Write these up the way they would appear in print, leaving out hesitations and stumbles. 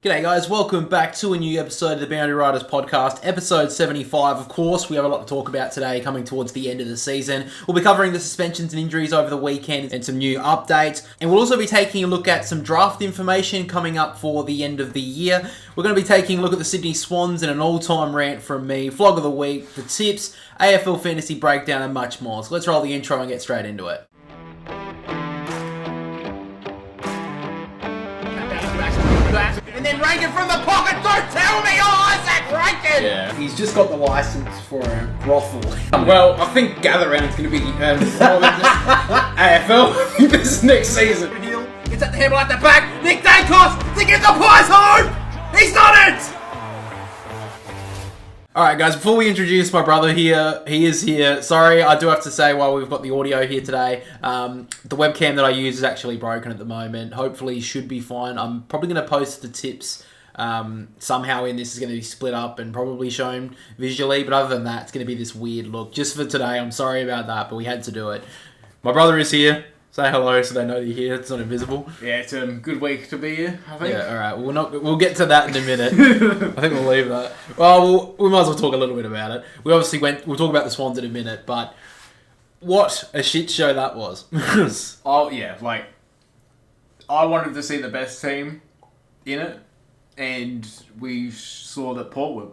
G'day guys, welcome back to a new episode of the Boundary Riders podcast, episode 75. Of course, we have a lot to talk about today coming towards the end of the season. We'll be covering the suspensions and injuries over the weekend and some new updates. And we'll also be taking a look at some draft information coming up for the end of the year. We're going to be taking a look at the Sydney Swans and an all-time rant from me, Flog of the Week, the tips, AFL fantasy breakdown and much more. So let's roll the intro and get straight into it. And then Rankin from the pocket, don't tell me, Isaac Rankin! Yeah. He's just got the license for a brothel. Well, I think Gather Round's going to be more than just AFL this next season. It's at the handle at the back, Nick Dankos to get the pies home! He's done it! Alright guys, before we introduce my brother here, he is here. Sorry, I do have to say while we've got the audio here today, the webcam that I use is actually broken at the moment. Hopefully should be fine. I'm probably going to post the tips somehow in this. Is going to be split up and probably shown visually, but other than that, it's going to be this weird look. Just for today, I'm sorry about that, but we had to do it. My brother is here. Say hello so they know you're here. It's not invisible. Yeah, it's a good week to be here, I think. Yeah, alright. We'll get to that in a minute. I think we'll leave that. Well, we might as well talk a little bit about it. We'll talk about the Swans in a minute, but what a shit show that was. Oh, yeah, like, I wanted to see the best team in it, and we saw that Port were...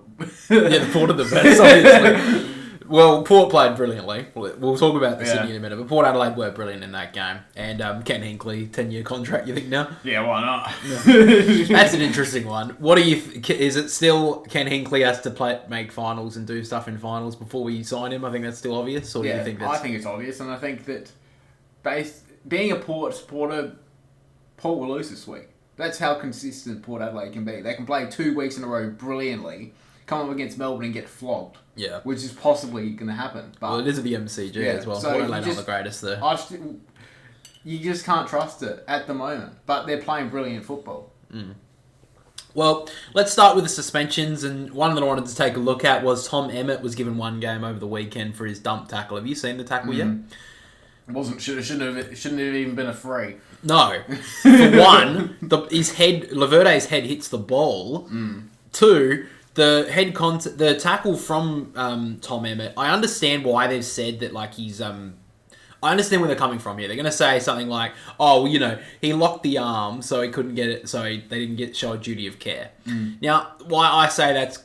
Yeah, the Port are the best, obviously. Well, Port played brilliantly. We'll talk about the Sydney in a minute, but Port Adelaide were brilliant in that game. And Ken Hinkley, 10-year contract, you think now? Yeah, why not? That's an interesting one. What do you... Is it still Ken Hinkley has to make finals and do stuff in finals before we sign him? I think that's still obvious, or do you think that's... I think it's obvious, and I think that being a Port supporter, Port will lose this week. That's how consistent Port Adelaide can be. They can play 2 weeks in a row brilliantly, come up against Melbourne and get flogged. Yeah. Which is possibly going to happen. But well, it is at the MCG as well. So Port Adelaide aren't the greatest there. You just can't trust it at the moment. But they're playing brilliant football. Mm. Well, let's start with the suspensions. And one that I wanted to take a look at was Tom Emmett was given 1 game over the weekend for his dump tackle. Have you seen the tackle yet? Shouldn't have even been a free. No. For one, Laverde's head hits the ball. 2, the tackle from Tom Emmett, I understand why they've said that, like, he's... I understand where they're coming from here. They're going to say something like, oh, well, you know, he locked the arm, so he couldn't get it, so they didn't show a duty of care. Now, why I say that's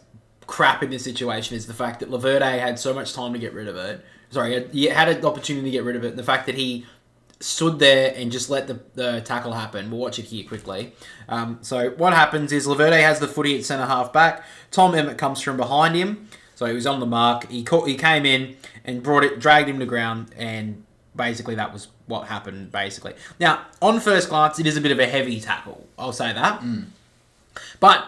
crap in this situation is the fact that Laverde had so much time to get rid of it. Sorry, he had an opportunity to get rid of it. And the fact that he stood there and just let the tackle happen. We'll watch it here quickly. So what happens is Laverde has the footy at centre-half back. Tom Emmett comes from behind him. So he was on the mark. He came in and dragged him to ground, and basically that was what happened, basically. Now, on first glance, it is a bit of a heavy tackle. I'll say that. But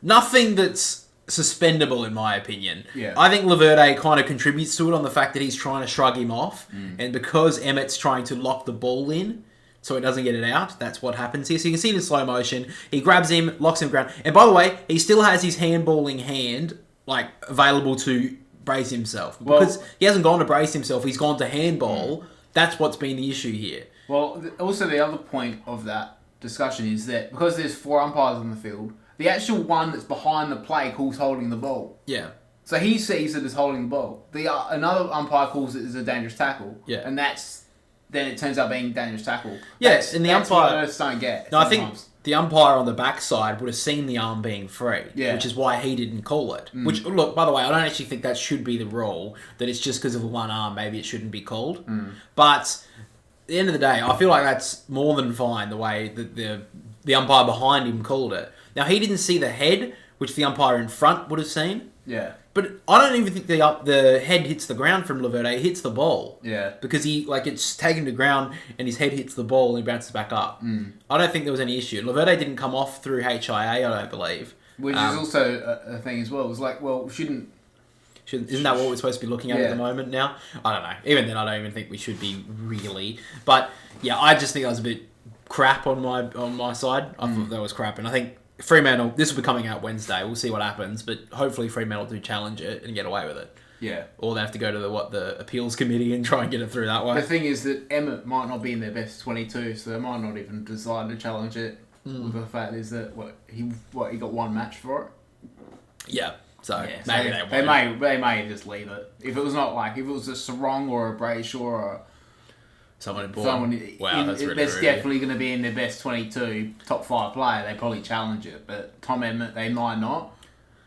nothing that's suspendable in my opinion. Yeah. I think Laverde kind of contributes to it on the fact that he's trying to shrug him off, and because Emmett's trying to lock the ball in so he doesn't get it out, that's what happens here. So you can see it in slow motion. He grabs him, locks him ground, and by the way, he still has his handballing hand like available to brace himself because he hasn't gone to brace himself. He's gone to handball. That's what's been the issue here. Well, also the other point of that discussion is that because there's 4 umpires on the field, the actual one that's behind the play calls holding the ball. Yeah. So he sees it as holding the ball. Another umpire calls it as a dangerous tackle. Yeah. And then it turns out being a dangerous tackle. Yes, and the umpire... What I just don't get. No, I think the umpire on the backside would have seen the arm being free, which is why he didn't call it. Which, look, by the way, I don't actually think that should be the rule, that it's just because of one arm, maybe it shouldn't be called. But at the end of the day, I feel like that's more than fine the way that the umpire behind him called it. Now, he didn't see the head, which the umpire in front would have seen. Yeah. But I don't even think the head hits the ground from Laverde. It hits the ball. Yeah. Because it's taken to ground and his head hits the ball and he bounces back up. I don't think there was any issue. Laverde didn't come off through HIA, I don't believe. Which is also a thing as well. It was like, well, isn't that what we're supposed to be looking at the moment now? I don't know. Even then, I don't even think we should be really. But yeah, I just think that was a bit crap on my side. I thought that was crap, and I think Fremantle, this will be coming out Wednesday. We'll see what happens, but hopefully Fremantle do challenge it and get away with it. Yeah. Or they have to go to the appeals committee and try and get it through that way. The thing is that Emmett might not be in their best 22, so they might not even decide to challenge it. With the fact is that he got one match for it. Yeah. So Yeah, maybe so they may just leave it. If it was not like if it was a Sarong or a Brayshaw or someone important. That's really that's rude. definitely going to be in their best 22, top 5 player. They probably challenge it, but Tom Emmett they might not.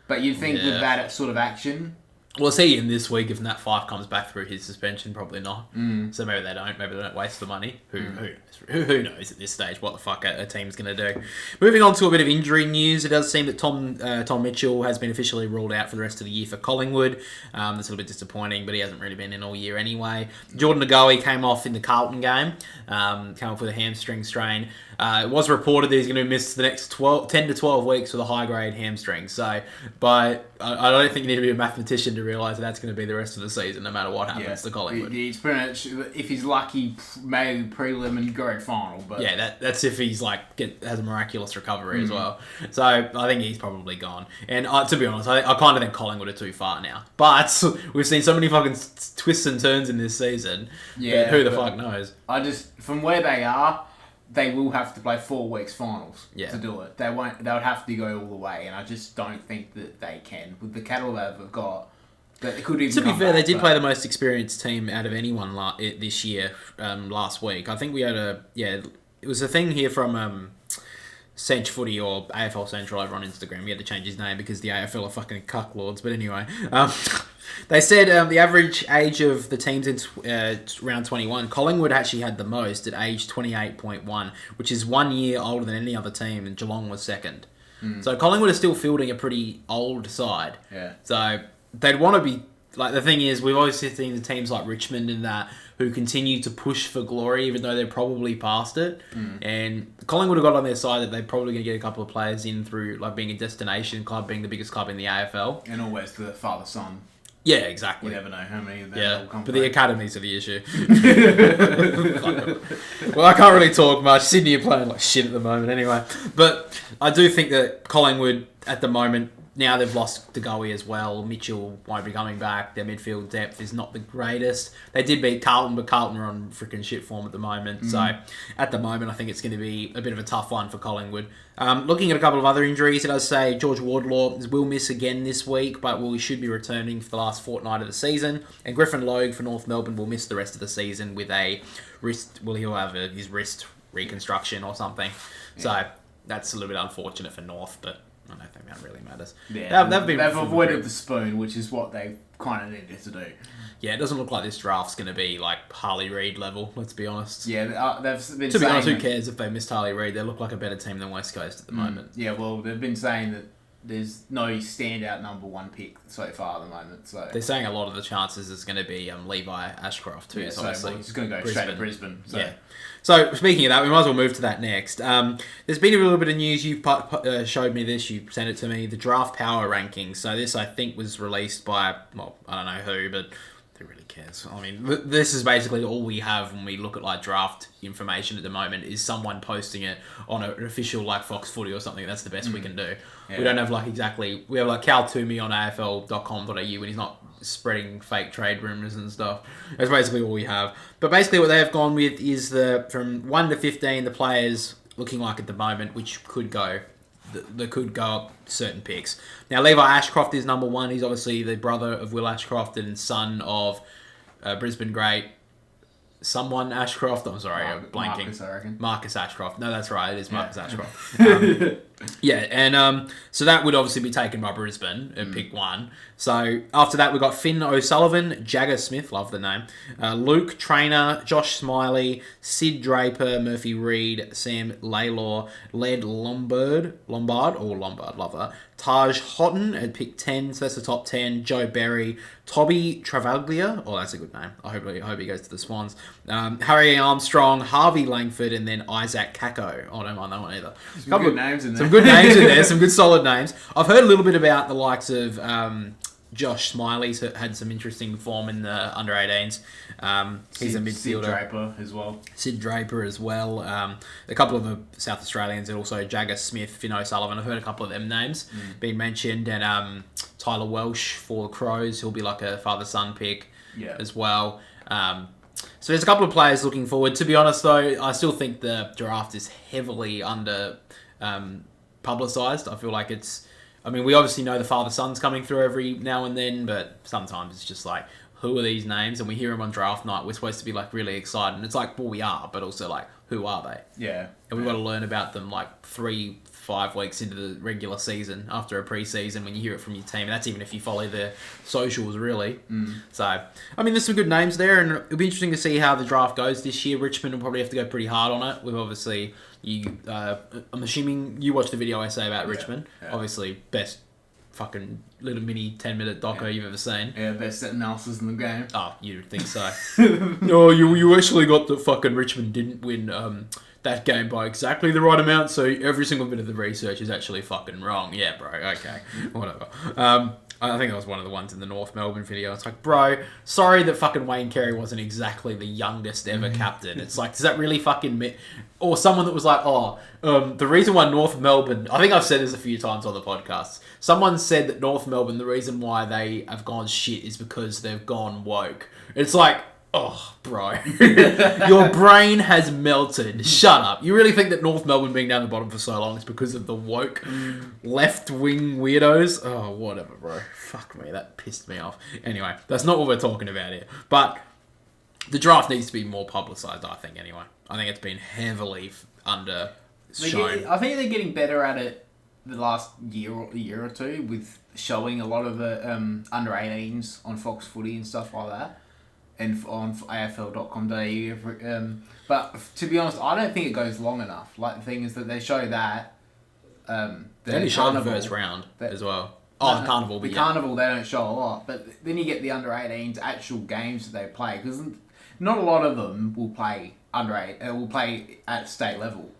But you'd think with that sort of action. We'll see him this week if Nat Fife comes back through his suspension. Probably not. So maybe they don't. Maybe they don't waste the money. Who knows at this stage what the fuck a team's going to do. Moving on to a bit of injury news. It does seem that Tom Mitchell has been officially ruled out for the rest of the year for Collingwood. That's a little bit disappointing, but he hasn't really been in all year anyway. Jordan Ngoe came off in the Carlton game. Came off with a hamstring strain. It was reported that he's going to miss the next 10 to 12 weeks with a high-grade hamstring. So, but I don't think you need to be a mathematician to realise that that's going to be the rest of the season, no matter what happens to Collingwood. It's pretty much, if he's lucky, maybe prelim and grand final. But yeah, that's if he's has a miraculous recovery as well. So I think he's probably gone. And to be honest, I kind of think Collingwood are too far now. But we've seen so many fucking twists and turns in this season. Yeah, who the fuck knows? From where they are, they will have to play 4 weeks finals to do it. They would have to go all the way, and I just don't think that they can with the cattle they've got. That they could even. To be fair, they did play the most experienced team out of anyone this year. Last week, I think we had it was a thing here from Sench Footy or AFL Central over on Instagram. He had to change his name because the AFL are fucking cucklords. But anyway, they said the average age of the teams in round 21, Collingwood actually had the most at age 28.1, which is 1 year older than any other team, and Geelong was second. So Collingwood is still fielding a pretty old side. Yeah. So they'd want to be... the thing is, we've always seen the teams like Richmond and that who continue to push for glory, even though they're probably past it. And Collingwood have got on their side that they're probably going to get a couple of players in through being a destination club, being the biggest club in the AFL. And always the father-son. Yeah, exactly. You never know how many of them will come but the academies are the issue. Well, I can't really talk much. Sydney are playing like shit at the moment anyway. But I do think that Collingwood, at the moment, now they've lost De Goey as well. Mitchell won't be coming back. Their midfield depth is not the greatest. They did beat Carlton, but Carlton are on freaking shit form at the moment. So at the moment, I think it's going to be a bit of a tough one for Collingwood. Looking at a couple of other injuries, it does say George Wardlaw will miss again this week, but he should be returning for the last fortnight of the season. And Griffin Logue for North Melbourne will miss the rest of the season with a wrist. Well, he'll have his wrist reconstruction or something. Yeah. So that's a little bit unfortunate for North, but I don't think that really matters. Yeah, they've avoided the spoon, which is what they kind of needed to do. Yeah, it doesn't look like this draft's going to be like Harley Reid level, let's be honest. Yeah, they've been To be honest, who cares if they missed Harley Reid? They look like a better team than West Coast at the moment. Yeah, well, they've been saying that there's no standout number one pick so far at the moment. So they're saying a lot of the chances is going to be Levi Ashcroft too. Yeah, so he's going to go straight to Brisbane. So. Yeah. So speaking of that, we might as well move to that next. There's been a little bit of news. You showed me this. You sent it to me. The draft power rankings. So this, I think, was released by I don't know who, but who really cares? I mean, this is basically all we have when we look at draft information at the moment. Is someone posting it on an official Fox Footy or something? That's the best we can do. Yeah. We don't have exactly. We have Cal Toomey on AFL.com.au when he's not spreading fake trade rumours and stuff. That's basically all we have. But basically what they have gone with is from 1 to 15, the players looking like at the moment, which could go up certain picks. Now, Levi Ashcroft is number 1. He's obviously the brother of Will Ashcroft and son of Brisbane great someone Ashcroft. I'm sorry, I'm blanking. Marcus, I reckon. Marcus Ashcroft. No, that's right. It is Marcus Ashcroft. So that would obviously be taken by Brisbane at pick 1. So after that, we've got Finn O'Sullivan, Jagger Smith, love the name, Luke Trainer, Josh Smiley, Sid Draper, Murphy Reid, Sam Laylor, Led Lombard, love that, Taj Houghton at pick 10, so that's the top 10, Joe Berry, Toby Travaglia, that's a good name, I hope he goes to the Swans, Harry Armstrong, Harvey Langford, and then Isaac Kako. I don't mind that one either. Some good names in there. Some good names in there, some good solid names. I've heard a little bit about the likes of Josh Smiley's had some interesting form in the under-18s. He's a midfielder. Sid Draper as well. Sid Draper as well. A couple of the South Australians, and also Jagger Smith, Finn O'Sullivan. I've heard a couple of them names being mentioned. And Tyler Welsh for the Crows. He'll be like a father-son pick as well. So there's a couple of players looking forward. To be honest, though, I still think the draft is heavily publicised. I feel like it's... I mean, we obviously know the father-son's coming through every now and then, but sometimes it's just like, who are these names? And we hear them on draft night. We're supposed to be like really excited. And it's like, well, we are, but also like, who are they? Yeah. And we've got to learn about them like 3-5 weeks into the regular season after a pre-season when you hear it from your team. And that's even if you follow their socials, really. So, I mean, there's some good names there, and it'll be interesting to see how the draft goes this year. Richmond will probably have to go pretty hard on it. We've obviously, I'm assuming you watched the video I say about Richmond. Yeah. Obviously, best fucking little mini 10-minute doco you've ever seen. Yeah, best analysis in the game. Oh, you'd think so. No, you actually got the fucking Richmond didn't win that game by exactly the right amount, so every single bit of the research is actually fucking wrong. Yeah, bro, okay. Whatever. I think that was one of the ones in the North Melbourne video. It's like, bro, sorry that fucking Wayne Carey wasn't exactly the youngest ever captain. It's like, does that really fucking... Or someone that was like, the reason why North Melbourne... I think I've said this a few times on the podcast. Someone said that North Melbourne, the reason why they have gone shit is because they've gone woke. It's like... Oh, bro. Your brain has melted. Shut up. You really think that North Melbourne being down the bottom for so long is because of the woke left-wing weirdos? Oh, whatever, bro. Fuck me. That pissed me off. Anyway, that's not what we're talking about here. But the draft needs to be more publicised, I think, anyway. I think it's been heavily shown. I think they're getting better at it the last year or two with showing a lot of the under-18s on Fox Footy and stuff like that. And on AFL.com.au. But to be honest, I don't think it goes long enough. Like, the thing is that they show that... they only show the first round as well. The Carnival. The Carnival, they don't show a lot. But then you get the under-18s actual games that they play. Because not a lot of them will play will play at state level.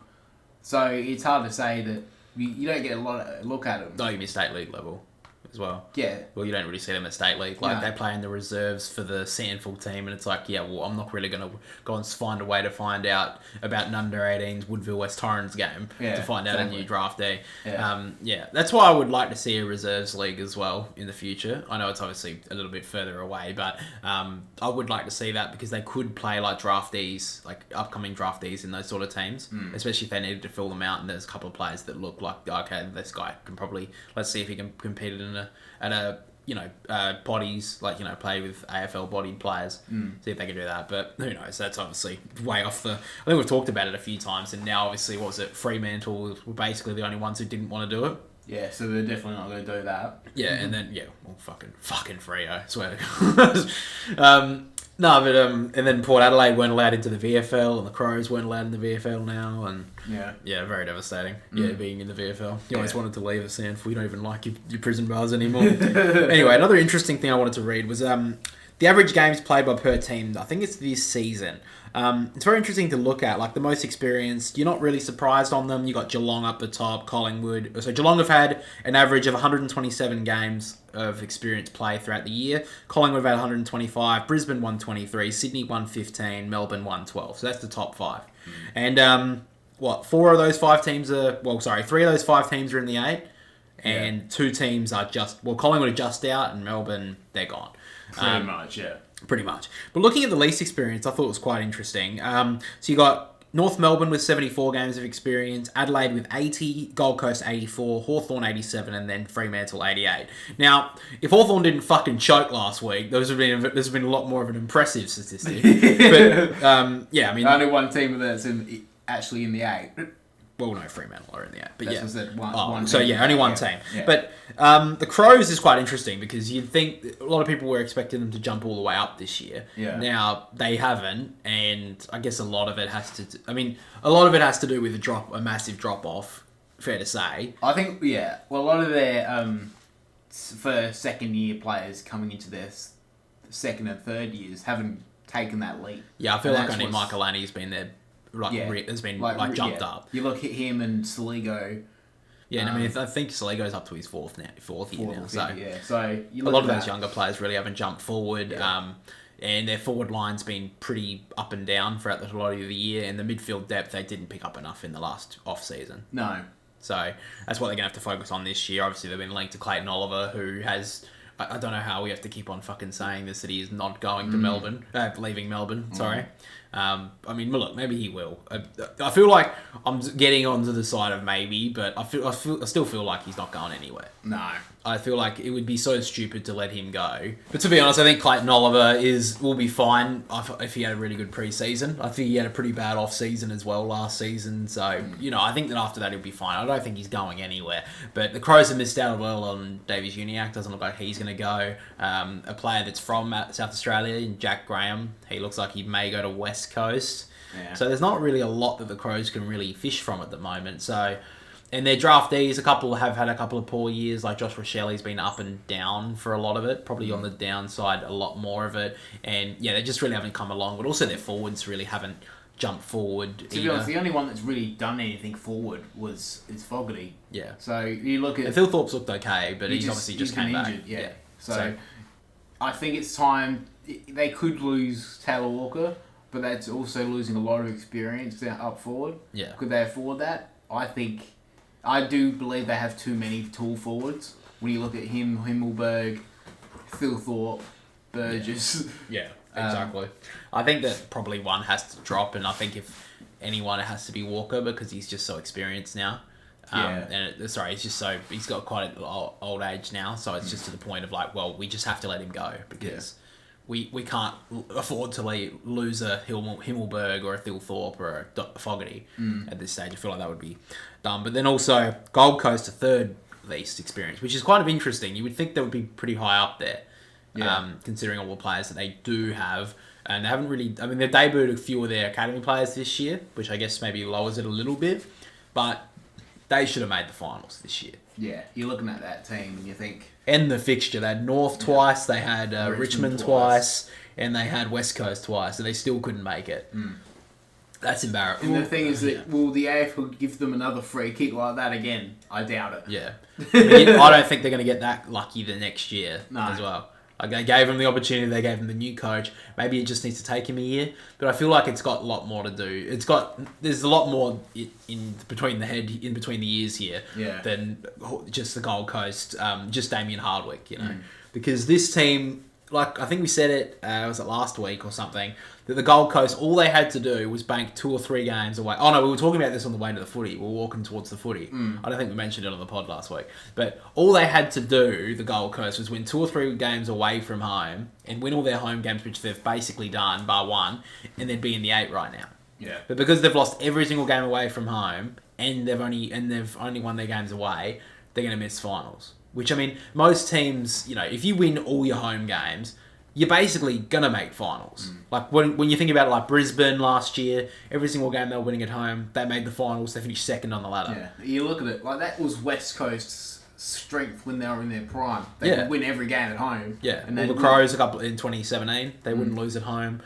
So it's hard to say that you don't get a lot of look at them. Not even state league level as well. Yeah. Well, you don't really see them at state league. Like, they play in the reserves for the Sandford team, and it's like, yeah, well, I'm not really going to go and find a way to find out about an under-18s Woodville West Torrens game to find out a new draftee. Yeah. That's why I would like to see a reserves league as well in the future. I know it's obviously a little bit further away, but I would like to see that because they could play like draftees, like upcoming draftees in those sort of teams, especially if they needed to fill them out, and there's a couple of players that look like, okay, this guy can probably, let's see if he can compete at a bodies, like, play with AFL bodied players, see if they can do that. But who knows? That's obviously way off the... I think we've talked about it a few times, and now obviously, what was it? Fremantle were basically the only ones who didn't want to do it. Yeah, so they're definitely not going to do that. Yeah, and then, well, fucking Freo, I swear to God. No, but and then Port Adelaide weren't allowed into the VFL, and the Crows weren't allowed in the VFL now, and yeah, very devastating. Yeah, being in the VFL, you always wanted to leave the Sandford. We don't even like your prison bars anymore. Anyway, another interesting thing I wanted to read was the average games played by per team. I think it's this season. It's very interesting to look at. Like, the most experienced, you're not really surprised on them. You got Geelong up the top, Collingwood. So Geelong have had an average of 127 games of experience play throughout the year. Collingwood have had 125, Brisbane 123, Sydney 115, Melbourne 112. So that's the top five. And three of those five teams are in the 8, and 2 teams are Collingwood are just out, and Melbourne, they're gone. Pretty much, yeah. Pretty much. But looking at the least experience, I thought it was quite interesting. So you got North Melbourne with 74 games of experience, Adelaide with 80, Gold Coast 84, Hawthorn 87, and then Fremantle 88. Now, if Hawthorn didn't fucking choke last week, there's been a lot more of an impressive statistic. But, I mean... Only one team that's actually in the 8. Well, no, Fremantle are in the 8. But that's only one team. Yeah. But the Crows is quite interesting because you'd think a lot of people were expecting them to jump all the way up this year. Yeah. Now, they haven't, and I guess a lot of it has to do with a massive drop-off, fair to say. I think, a lot of their for second-year players coming into their second and third years haven't taken that leap. Yeah, I feel like only Michael Annie's been there. Has been jumped up. You look at him and Saligo. Yeah, and I mean, I think Saligo's up to his fourth year now. So a lot of those younger players really haven't jumped forward. Yeah. And their forward line's been pretty up and down throughout the lot of the year. And the midfield depth, they didn't pick up enough in the last off-season. No. So that's what they're going to have to focus on this year. Obviously, they've been linked to Clayton Oliver, who has... I don't know how we have to keep on fucking saying this, that he is not going to Melbourne. Leaving Melbourne, sorry. I mean, look, maybe he will. I feel like I'm getting onto the side of maybe, but I still feel like he's not going anywhere. No. I feel like it would be so stupid to let him go. But to be honest, I think Clayton Oliver will be fine if he had a really good preseason. I think he had a pretty bad off season as well last season. So, I think that after that he'll be fine. I don't think he's going anywhere. But the Crows have missed out as well on Davies Uniacke. Doesn't look like he's going to go. A player that's from South Australia, Jack Graham, he looks like he may go to West Coast. Yeah. So there's not really a lot that the Crows can really fish from at the moment. So... And their draftees, a couple have had a couple of poor years, like Josh Rochelli's been up and down for a lot of it, probably on the downside a lot more of it. And yeah, they just really haven't come along, but also their forwards really haven't jumped forward. To be honest, the only one that's really done anything forward is Fogarty. Yeah. So you look at... And Phil Thorpe's looked okay, but he's obviously just came back. Injured, yeah. So I think it's time... They could lose Taylor Walker, but that's also losing a lot of experience up forward. Yeah. Could they afford that? I do believe they have too many tall forwards. When you look at Himmelberg, Phil Thorpe, Burgess. Yeah, exactly. I think that probably one has to drop, and I think if anyone, it has to be Walker because he's just so experienced now. He's got quite an old age now, so it's just to the point of like, well, we just have to let him go because we can't afford to lose a Himmelberg or a Phil Thorpe or a Fogarty at this stage. I feel like that would be dumb. But then also Gold Coast, a third least experience, which is kind of interesting. You would think they would be pretty high up there, considering all the players that they do have. And they haven't really... I mean, they've debuted a few of their academy players this year, which I guess maybe lowers it a little bit. But they should have made the finals this year. Yeah, you're looking at that team and you think... And the fixture. They had North twice, they had Richmond twice, and they had West Coast twice, and they still couldn't make it. That's embarrassing. And the thing is that, will the AFL give them another free kick like that again? I doubt it. Yeah. I don't think they're going to get that lucky the next year as well. Like, they gave him the opportunity, they gave him the new coach. Maybe it just needs to take him a year. But I feel like it's got a lot more to do. There's a lot more in between the years here than just the Gold Coast, just Damien Hardwick, Because this team, like I think we said it, was it last week or something, that the Gold Coast, all they had to do was bank 2 or 3 games away. Oh no, we were talking about this on the way to the footy. We were walking towards the footy. I don't think we mentioned it on the pod last week. But all they had to do, the Gold Coast, was win 2 or 3 games away from home and win all their home games, which they've basically done, bar one, and they'd be in the 8 right now. Yeah. But because they've lost every single game away from home and they've only won their games away, they're going to miss finals. Which, I mean, most teams, if you win all your home games, you're basically going to make finals. Like, when you think about it, like Brisbane last year, every single game they were winning at home, they made the finals, they finished second on the ladder. Yeah, you look at it, like that was West Coast's strength when they were in their prime. They could win every game at home. Yeah, and the Crows in 2017, they wouldn't lose at home.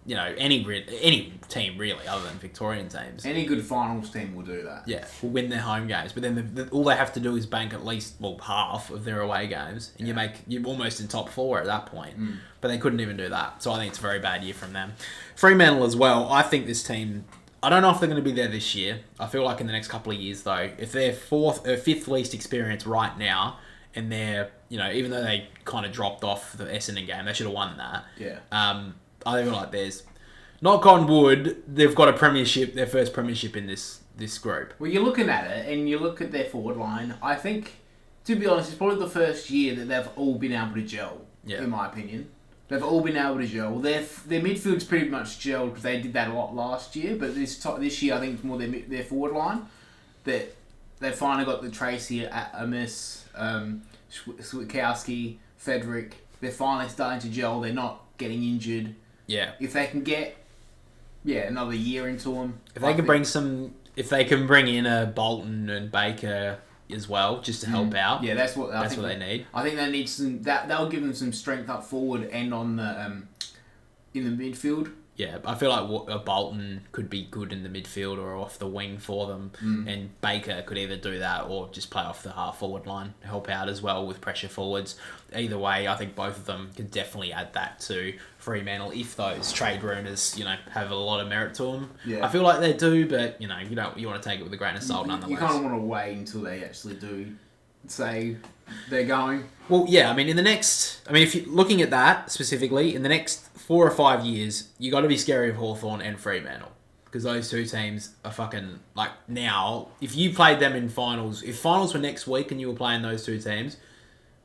Any team really, other than Victorian teams. Any good finals team will do that. Yeah, will win their home games, but then all they have to do is bank at least half of their away games, and you're almost in top 4 at that point. But they couldn't even do that, so I think it's a very bad year from them. Fremantle as well. I think this team. I don't know if they're going to be there this year. I feel like in the next couple of years though, if they're 5th least experience right now, and they're even though they kind of dropped off the Essendon game, they should have won that. Yeah. I feel like there's, knock on wood, they've got a premiership, their first premiership in this group. Well, you're looking at it, and you look at their forward line. I think, to be honest, it's probably the first year that they've all been able to gel, in my opinion. They've all been able to gel. Their midfield's pretty much gelled because they did that a lot last year, but this year I think it's more their forward line. That they've finally got the Tracy, Amos, Switkowski, Frederick. They're finally starting to gel. They're not getting injured. Yeah. If they can get, another year into them. If they can bring in a Bolton and Baker as well, just to help out. Yeah, that's what they need. I think they need some. That'll give them some strength up forward and on the in the midfield. Yeah, I feel like a Bolton could be good in the midfield or off the wing for them, and Baker could either do that or just play off the half forward line to help out as well with pressure forwards. Either way, I think both of them can definitely add that to Fremantle if those trade rumours, have a lot of merit to them. Yeah. I feel like they do, but you want to take it with a grain of salt nonetheless. You kind of want to wait until they actually do say they're going. Well, yeah, I mean, if you're looking at that specifically, in the next 4 or 5 years, you got to be scary of Hawthorn and Fremantle. Because those two teams are fucking, like, now, if you played them in finals, if finals were next week and you were playing those two teams,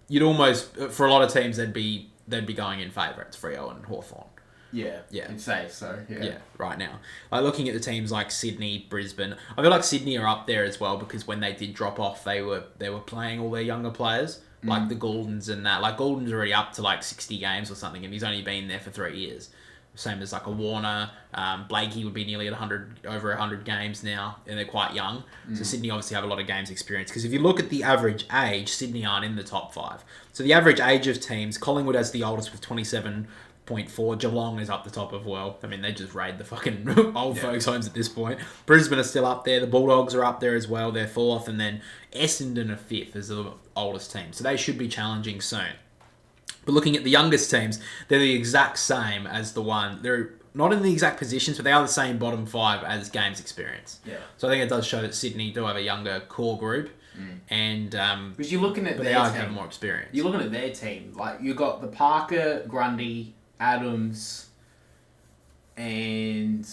you'd almost, for a lot of teams, they'd be going in favourites, Freo and Hawthorn. Yeah, Yeah. you'd say so. Yeah, right now. Like, looking at the teams like Sydney, Brisbane, I feel like Sydney are up there as well because when they did drop off, they were playing all their younger players, like the Gouldens and that. Like, Goulden's already up to like 60 games or something, and he's only been there for 3 years. Same as like a Warner. Blakey would be nearly at over 100 games now, and they're quite young. So Sydney obviously have a lot of games experience. Because if you look at the average age, Sydney aren't in the top 5. So the average age of teams, Collingwood has the oldest with 27.4. Geelong is up the top of, well, I mean, they just raid the fucking old folks' homes at this point. Brisbane are still up there. The Bulldogs are up there as well. They're 4th. And then Essendon are 5th as the oldest team. So they should be challenging soon. But looking at the youngest teams, they're the exact same as the one. They're not in the exact positions, but they are the same bottom 5 as games experience. Yeah. So I think it does show that Sydney do have a younger core group. And because you're looking at but their they are team, having more experience. You're looking at their team. Like, you got the Parker, Grundy, Adams, and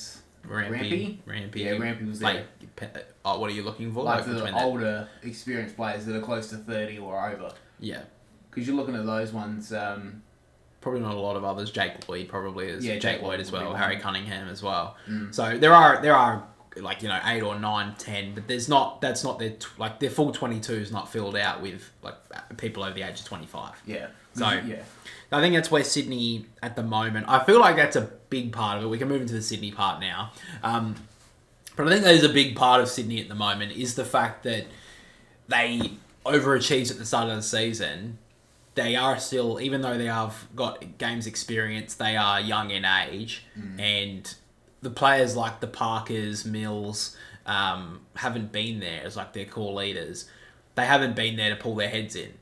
Rampy. Yeah, Rampy was there. Like, what are you looking for? Like the older, experienced players that are close to 30 or over. Yeah. Because you're looking at those ones. Probably not a lot of others. Jake Lloyd probably is. Yeah, Jake Lloyd as well. Harry Cunningham as well. Mm. So there are like, 8 or 9, 10, but there's not. That's not their their full 22 is not filled out with like people over the age of 25. Yeah. So yeah. I think that's where Sydney at the moment. I feel like that's a big part of it. We can move into the Sydney part now. But I think that is a big part of Sydney at the moment is the fact that they overachieved at the start of the season. They are still, even though they have got games experience, they are young in age. And the players like the Parkers, Mills, haven't been there as like their core leaders. They haven't been there to pull their heads in.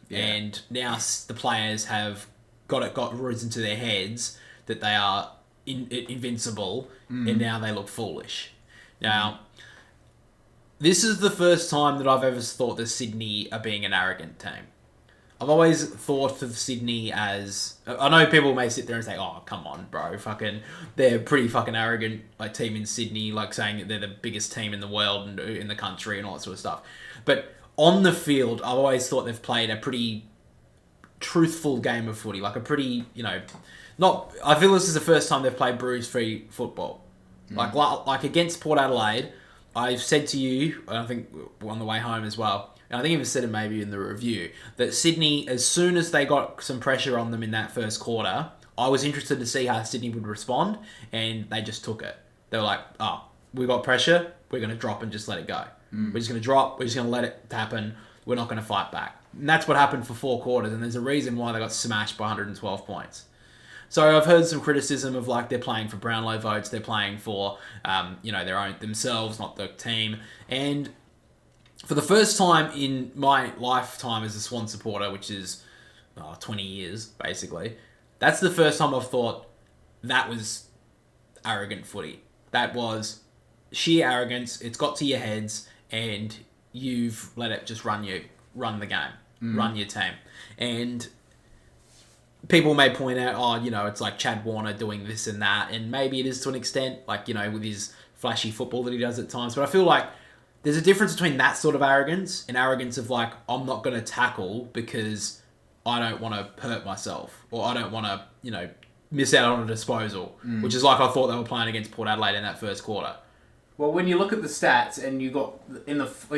Yeah. And now the players have got roots into their heads that they are invincible, and now they look foolish. Now, this is the first time that I've ever thought that Sydney are being an arrogant team. I've always thought of Sydney as... I know people may sit there and say, oh, come on, bro. They're a pretty fucking arrogant like team in Sydney, like saying that they're the biggest team in the world and in the country and all that sort of stuff. But on the field, I've always thought they've played a pretty truthful game of footy. Like a pretty, not... I feel this is the first time they've played bruise-free football. Like against Port Adelaide, I've said to you, I think on the way home as well, and I think I even said it maybe in the review, that Sydney, as soon as they got some pressure on them in that first quarter, I was interested to see how Sydney would respond, and they just took it. They were like, oh, we got pressure, we're going to drop and just let it go. We're just going to drop, we're just going to let it happen, we're not going to fight back. And that's what happened for 4 quarters, and there's a reason why they got smashed by 112 points. So I've heard some criticism of like they're playing for Brownlow votes, they're playing for their own themselves, not the team. And for the first time in my lifetime as a Swan supporter, which is 20 years basically, that's the first time I've thought that was arrogant footy. That was sheer arrogance. It's got to your heads, and you've let it just run the game, run your team, and. People may point out, it's like Chad Warner doing this and that, and maybe it is to an extent, like, with his flashy football that he does at times, but I feel like there's a difference between that sort of arrogance and arrogance of like, I'm not going to tackle because I don't want to hurt myself, or I don't want to, miss out on a disposal, which is like I thought they were playing against Port Adelaide in that first quarter. Well, when you look at the stats and you got, in the first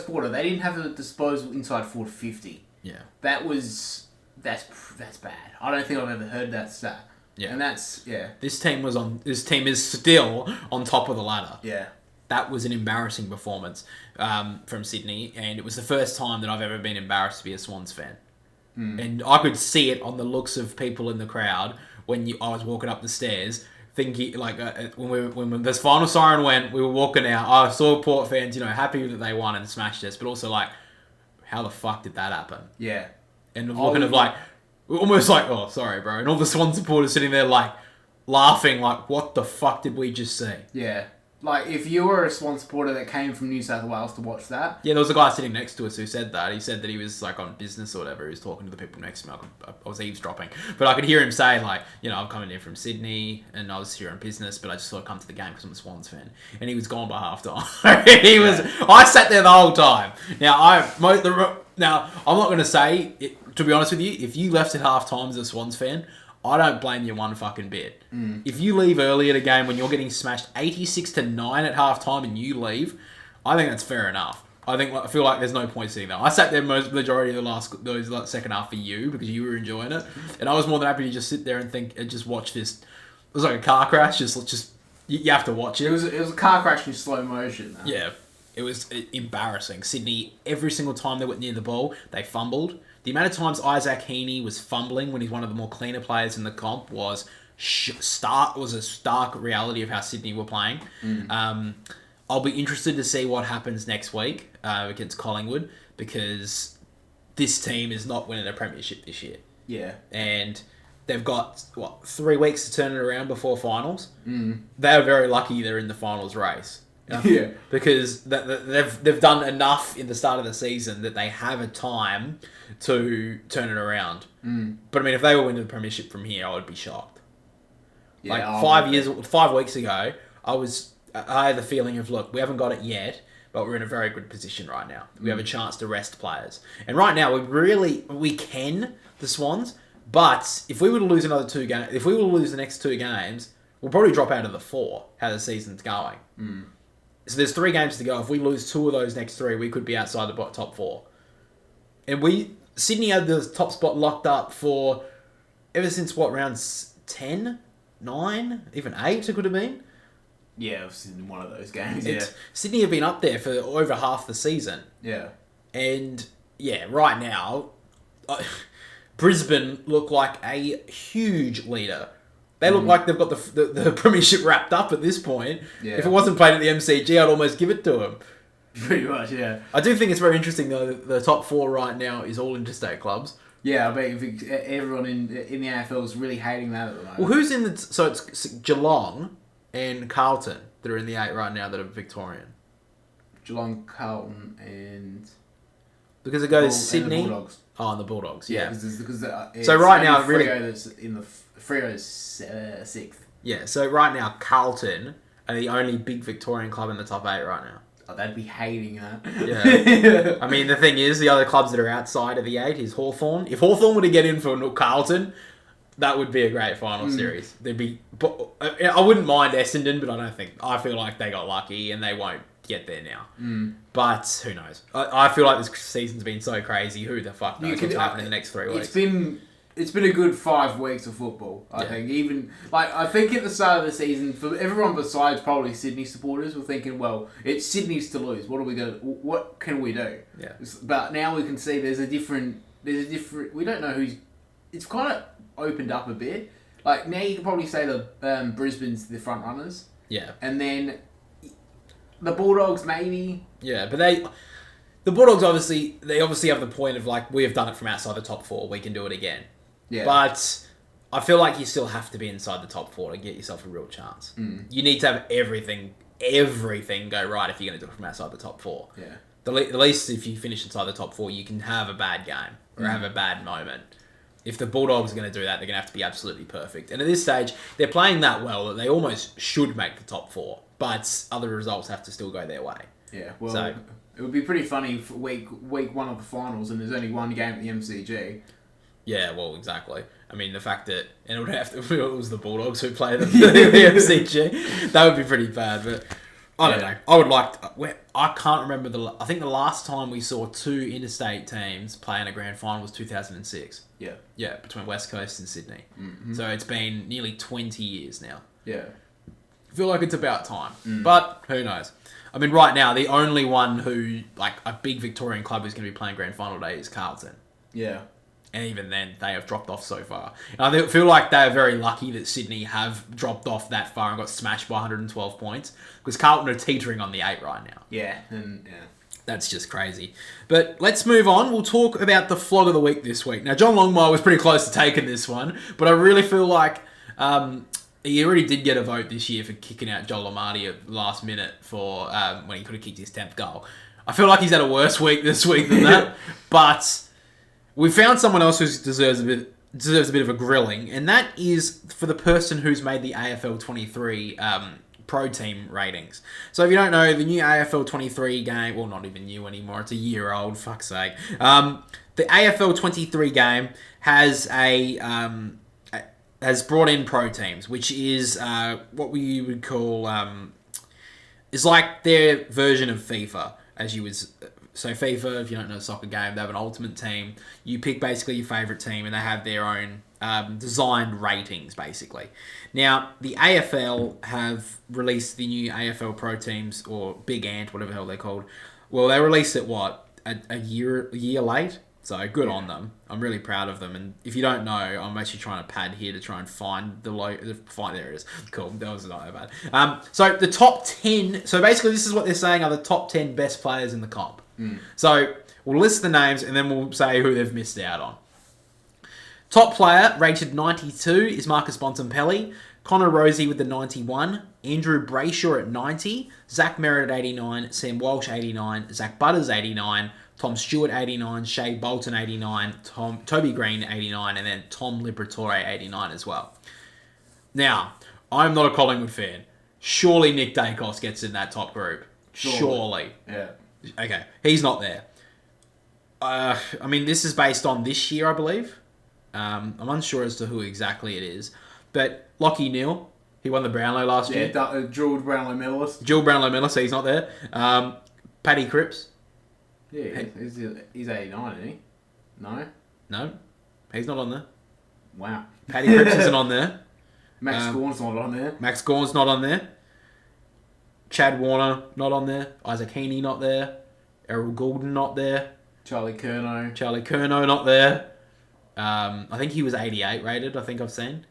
quarter, they didn't have a disposal inside 450. Yeah. That's bad. I don't think I've ever heard that stat. Yeah. And that's, yeah. This team is still on top of the ladder. Yeah. That was an embarrassing performance from Sydney, and it was the first time that I've ever been embarrassed to be a Swans fan. And I could see it on the looks of people in the crowd when I was walking up the stairs, thinking like when this final siren went, we were walking out. I saw Port fans, happy that they won and smashed us, but also like, how the fuck did that happen? Yeah. And looking of like, almost like, oh, sorry, bro. And all the Swan supporters sitting there like laughing, like, what the fuck did we just see? Yeah. Like, if you were a Swan supporter that came from New South Wales to watch that... Yeah, there was a guy sitting next to us who said that. He said that he was, like, on business or whatever. He was talking to the people next to me. I was eavesdropping. But I could hear him say, like, you know, I'm coming in from Sydney, and I was here on business, but I just thought I'd come to the game because I'm a Swans fan. And he was gone by half-time. I sat there the whole time. Now, I'm not going to say, to be honest with you, if you left at half-time as a Swans fan... I don't blame you one fucking bit. If you leave early at a game when you're getting smashed 86-9 at halftime and you leave, I think that's fair enough. I feel like there's no point sitting there. I sat there majority of the second half for you because you were enjoying it, and I was more than happy to just sit there and just watch this. It was like a car crash. Just you have to watch it. It was a car crash in slow motion. Though. Yeah, it was embarrassing. Sydney, every single time they went near the ball, they fumbled. The amount of times Isaac Heaney was fumbling when he's one of the more cleaner players in the comp was a stark reality of how Sydney were playing. I'll be interested to see what happens next week against Collingwood because this team is not winning a premiership this year. Yeah. And they've got, 3 weeks to turn it around before finals. They're very lucky they're in the finals race. Yeah. Because they've done enough in the start of the season that they have a time to turn it around. But I mean, if they were winning the premiership from here, I would be shocked. Yeah, 5 weeks ago, I had the feeling of, look, we haven't got it yet, but we're in a very good position right now. We have a chance to rest players. And right now, we can, the Swans, but if we were to lose another 2 games, if we were to lose the next 2 games, we'll probably drop out of the 4, how the season's going. So there's 3 games to go. If we lose 2 of those next 3, we could be outside the top 4. And Sydney had the top spot locked up for ever since rounds 10, 9, even 8 it could have been. Yeah, it was in one of those games. Sydney have been up there for over half the season. Yeah. And yeah, right now, Brisbane look like a huge leader. They look like they've got the premiership wrapped up at this point. Yeah. If it wasn't played at the MCG, I'd almost give it to them. Pretty much, yeah. I do think it's very interesting, though, that the top 4 right now is all interstate clubs. Yeah, I bet everyone in the AFL is really hating that at the moment. Well, who's in the... So it's Geelong and Carlton that are in the 8 right now that are Victorian. Geelong, Carlton, and... Because it goes Sydney... And the Bulldogs. Oh, and the Bulldogs, yeah. Because so right now, really... Freo that's in the... Freo's 6th. Yeah, so right now, Carlton are the only big Victorian club in the top 8 right now. Oh, they'd be hating that. Yeah. I mean, the thing is, the other clubs that are outside of the 8 is Hawthorn. If Hawthorn were to get in for Carlton, that would be a great final series. There'd be... I wouldn't mind Essendon, but I feel like they got lucky and they won't get there now. But who knows? I feel like this season's been so crazy. Who the fuck knows what's happening in the next 3 weeks? It's been a good 5 weeks of football, I think. Even I think at the start of the season, for everyone besides probably Sydney supporters, were thinking, well, it's Sydney's to lose. What can we do? Yeah. But now we can see there's a different. We don't know who's. It's kind of opened up a bit. Like now, you can probably say the Brisbane's the front runners. Yeah. And then the Bulldogs maybe. Yeah, but the Bulldogs obviously have the point of like, we have done it from outside the top 4. We can do it again. Yeah. But I feel like you still have to be inside the top 4 to get yourself a real chance. You need to have everything go right if you're going to do it from outside the top 4. Yeah. At least if you finish inside the top 4, you can have a bad game or have a bad moment. If the Bulldogs are going to do that, they're going to have to be absolutely perfect. And at this stage, they're playing that well that they almost should make the top 4. But other results have to still go their way. Yeah, well, it would be pretty funny for week 1 of the finals and there's only 1 game at the MCG. Yeah, well, exactly. I mean, the fact that... And it would have to... If it was the Bulldogs who played the MCG, that would be pretty bad, but... I don't know. I would like... I can't remember I think the last time we saw 2 interstate teams play in a grand final was 2006. Yeah. Yeah, between West Coast and Sydney. So it's been nearly 20 years now. Yeah. I feel like it's about time. But who knows? I mean, right now, the only one who... Like, a big Victorian club who's going to be playing grand final day is Carlton. Yeah. And even then, they have dropped off so far. And I feel like they're very lucky that Sydney have dropped off that far and got smashed by 112 points. Because Carlton are teetering on the 8 right now. Yeah. That's just crazy. But let's move on. We'll talk about the flog of the week this week. Now, John Longmire was pretty close to taking this one. But I really feel like He already did get a vote this year for kicking out Joel Amati at the last minute for when he could have kicked his 10th goal. I feel like he's had a worse week this week than that. But we found someone else who deserves a bit of a grilling, and that is for the person who's made the AFL 23 Pro Team ratings. So if you don't know, the new AFL 23 game, well, not even new anymore, it's a year old, fuck's sake. The AFL 23 game has has brought in pro teams, which is what we would call is like their version of FIFA, as you would. So FIFA, if you don't know the soccer game, they have an ultimate team. You pick basically your favourite team, and they have their own designed ratings, basically. Now, the AFL have released the new AFL Pro Teams, or Big Ant, whatever the hell they're called. Well, they released it, a year late? So, good on them. I'm really proud of them. And if you don't know, I'm actually trying to pad here to try and find there it is. Cool, that was not that bad. So, the top 10... So, basically, this is what they're saying are the top 10 best players in the comp. So, we'll list the names, and then we'll say who they've missed out on. Top player, rated 92, is Marcus Bontempelli. Connor Rosie with the 91. Andrew Brayshaw at 90. Zach Merritt at 89. Sam Walsh 89. Zach Butters 89. Tom Stewart 89. Shea Bolton 89. Toby Green 89. And then Tom Liberatore 89 as well. Now, I'm not a Collingwood fan. Surely Nick Dacos gets in that top group. Surely. Yeah. Okay, he's not there. I mean, this is based on this year, I believe. I'm unsure as to who exactly it is. But Lockie Neal, he won the Brownlow last year. Yeah, dual Brownlow medalist. Dual Brownlow medalist, so he's not there. Paddy Cripps. Yeah, he's 89, isn't he? No? No, he's not on there. Wow. Paddy Cripps isn't on there. Max Gawn's not on there. Max Gawn's not on there. Chad Warner, not on there. Isaac Heaney, not there. Errol Goulden, not there. Charlie Curnow, not there. I think he was 88 rated, I think I've seen.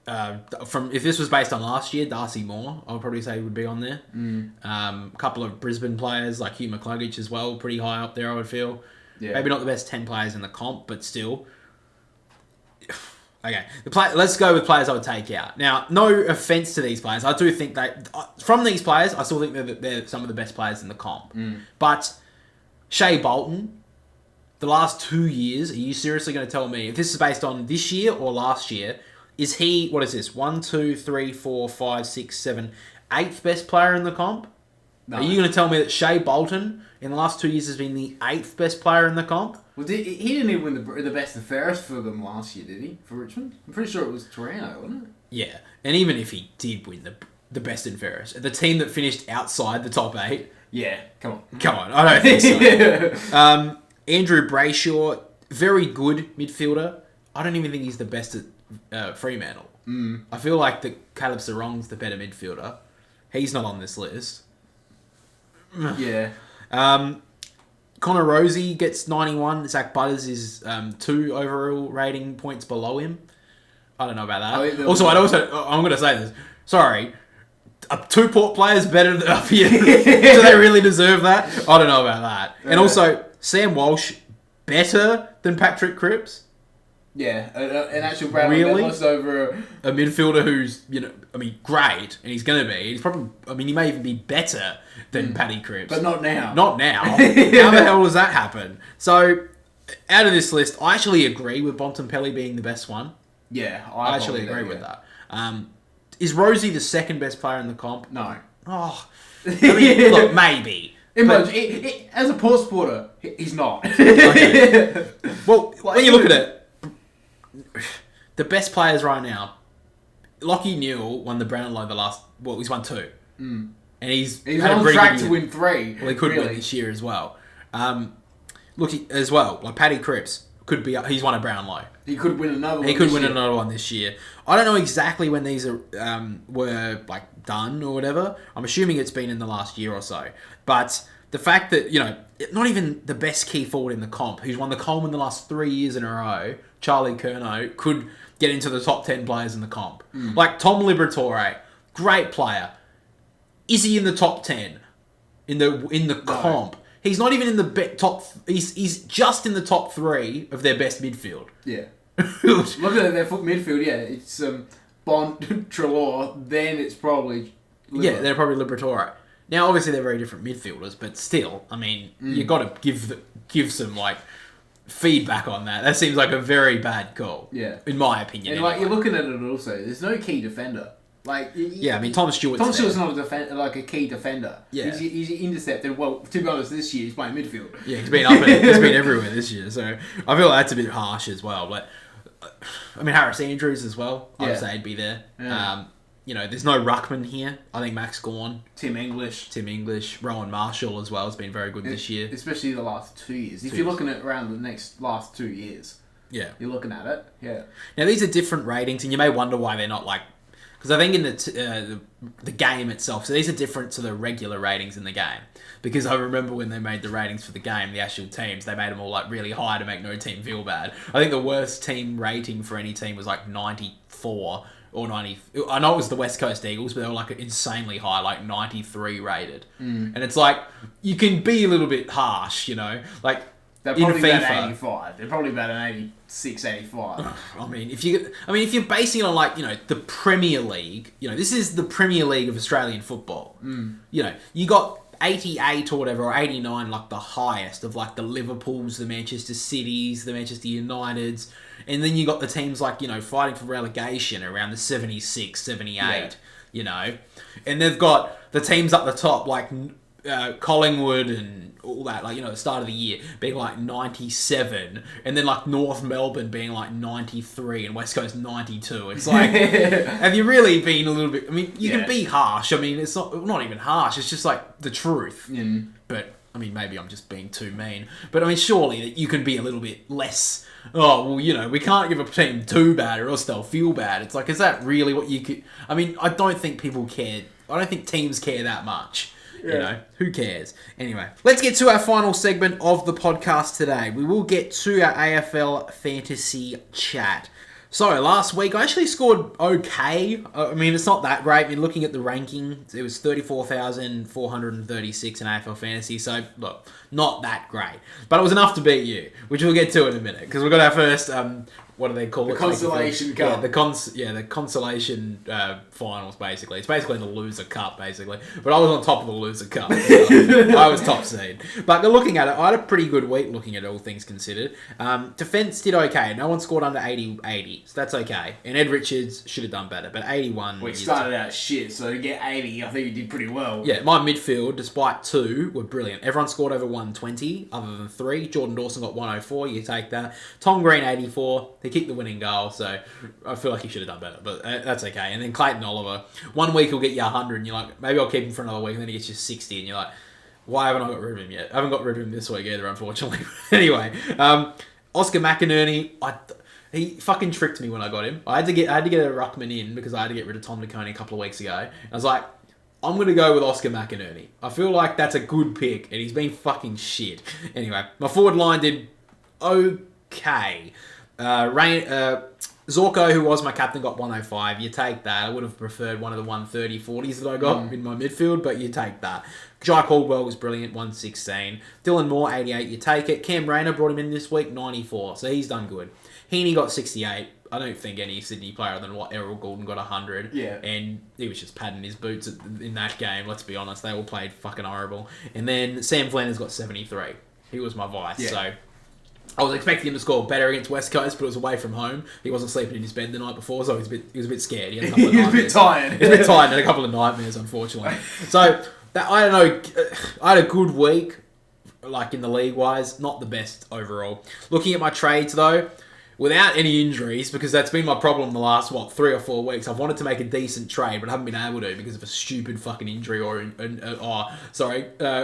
If this was based on last year, Darcy Moore, I would probably say would be on there. A couple of Brisbane players, like Hugh McCluggage as well, pretty high up there, I would feel. Yeah. Maybe not the best 10 players in the comp, but still. Okay, let's go with players I would take out. Now, no offence to these players. I do think from these players, I still think they're some of the best players in the comp. But Shea Bolton, the last 2 years, are you seriously going to tell me, if this is based on this year or last year, is he, what is this, 1, 2, 3, 4, 5, 6, 7, 8th best player in the comp? No. Are you going to tell me that Shea Bolton, in the last 2 years, has been the 8th best player in the comp? Well, he didn't even win the best and fairest for them last year, did he? For Richmond? I'm pretty sure it was Toronto, wasn't it? Yeah, and even if he did win the best and fairest, the team that finished outside the top 8... Yeah, come on, I don't think so. Andrew Brayshaw, very good midfielder. I don't even think he's the best at Fremantle. I feel like that Caleb Sarong's the better midfielder. He's not on this list. Yeah. Connor Rosie gets 91. Zach Butters is 2 overall rating points below him. I don't know about that. I'm going to say this. Sorry. Are 2 Port players better than up here? Do they really deserve that? I don't know about that. And also, Sam Walsh better than Patrick Cripps? Yeah, an actual Brownlow medalist over a midfielder who's, great, and he's going to be. He's probably, he may even be better than Paddy Cripps. But not now. Not now. How the hell does that happen? So, out of this list, I actually agree with Bontempelli being the best one. Yeah, I actually agree with that. Is Rosie the second best player in the comp? No. Oh, look, maybe. As a Port supporter, he's not. Okay. Well, when you look at it, the best players right now, Lockie Neal won the Brownlow he's won 2. And he's on track to win 3. Well, he could win this year as well. Like Paddy Cripps could be. He's won a Brownlow. He could win another one. He could win another one this year. I don't know exactly when these were done or whatever. I'm assuming it's been in the last year or so. But the fact that not even the best key forward in the comp, who's won the Coleman the last 3 years in a row, Charlie Curnow, could get into the top 10 players in the comp. Like Tom Liberatore, great player. Is he in the top 10 in the comp? He's not even in the top. He's just in the top 3 of their best midfield. Yeah. Looking at their midfield, yeah, it's Bond, Treloar, then it's probably Libba. Yeah, they're probably Liberatore. Now, obviously, they're very different midfielders, but still, I mean, you got to give some like feedback on that. That seems like a very bad call. Yeah, in my opinion. And like you're looking at it also, there's no key defender. Like yeah, I mean Tom Stewart's not a key defender. Yeah, he's intercepted. Well, to be honest, this year he's playing midfield. Yeah, he's been up and he's been everywhere this year. So I feel like that's a bit harsh as well. But I mean Harris Andrews as well. I'd say he'd be there. Yeah. You know, there's no ruckman here. I think Max Gawn, Tim English, Rowan Marshall as well has been very good this year, especially the last 2 years. If you're looking at around the last 2 years, yeah, you're looking at it. Yeah. Now these are different ratings, and you may wonder why they're not like. Because I think in the game itself, so these are different to the regular ratings in the game. Because I remember when they made the ratings for the game, the actual teams, they made them all like really high to make no team feel bad. I think the worst team rating for any team was like 94 or 90. I know it was the West Coast Eagles, but they were like insanely high, like 93 rated. And it's like you can be a little bit harsh, you know, like. They're probably about 85. They're probably about an 86, 85. I mean, if you're basing it on like, you know, the Premier League, you know, this is the Premier League of Australian football. You know, you got 88 or whatever, or 89, like the highest of like the Liverpools, the Manchester Cities, the Manchester Uniteds, and then you got the teams like, you know, fighting for relegation around the 76, 78, you know, and they've got the teams up the top like Collingwood and all that, like, you know, at the start of the year being like 97, and then like North Melbourne being like 93 and West Coast 92. It's like, have you really been a little bit? I mean, you can be harsh. I mean, it's not even harsh. It's just like the truth. But I mean, maybe I'm just being too mean. But I mean, surely that you can be a little bit less. Oh well, you know, we can't give a team too bad or else they'll feel bad. It's like, is that really what you could? I mean, I don't think people care. I don't think teams care that much. You know, who cares? Anyway, let's get to our final segment of the podcast today. We will get to our AFL fantasy chat. So, last week, I actually scored okay. I mean, it's not that great. I mean, looking at the ranking, it was 34,436 in AFL fantasy. So, look, not that great. But it was enough to beat you, which we'll get to in a minute. Because we've got our first, what do they call it? The Consolation Cup. Yeah, the Consolation finals, basically. It's basically the Loser Cup, basically. But I was on top of the Loser Cup. So I was top seed. But looking at it, I had a pretty good week looking at it, all things considered. Defence did okay. No one scored under 80. So that's okay. And Ed Richards should have done better. But 81... We started out shit, so to get 80, I think you did pretty well. Yeah, my midfield, despite 2, were brilliant. Everyone scored over 120, other than 3. Jordan Dawson got 104. You take that. Tom Green, 84. He kicked the winning goal, so I feel like he should have done better, but that's okay. And then Clayton Oliver, 1 week he'll get you 100, and you're like, maybe I'll keep him for another week, and then he gets you 60, and you're like, why haven't I got rid of him yet? I haven't got rid of him this week either, unfortunately. Anyway, Oscar McInerney, he fucking tricked me when I got him. I had to get a ruckman in because I had to get rid of Tom Nicone a couple of weeks ago. And I was like, I'm going to go with Oscar McInerney. I feel like that's a good pick, and he's been fucking shit. Anyway, my forward line did okay. Zorko, who was my captain, got 105. You take that. I would have preferred one of the 130 40s that I got in my midfield, but you take that. Jai Caldwell was brilliant, 116. Dylan Moore, 88. You take it. Cam Rayner brought him in this week, 94. So he's done good. Heaney got 68. I don't think any Sydney player other than Errol Goulden got 100. Yeah. And he was just padding his boots in that game, let's be honest. They all played fucking horrible. And then Sam Flanders got 73. He was my vice, so... I was expecting him to score better against West Coast, but it was away from home. He wasn't sleeping in his bed the night before, so he was a bit scared. He had a couple of he was a bit tired. He was a bit tired and had a couple of nightmares, unfortunately. So, I don't know. I had a good week, like in the league-wise. Not the best overall. Looking at my trades, though, without any injuries, because that's been my problem the last, 3 or 4 weeks. I've wanted to make a decent trade, but I haven't been able to because of a stupid fucking injury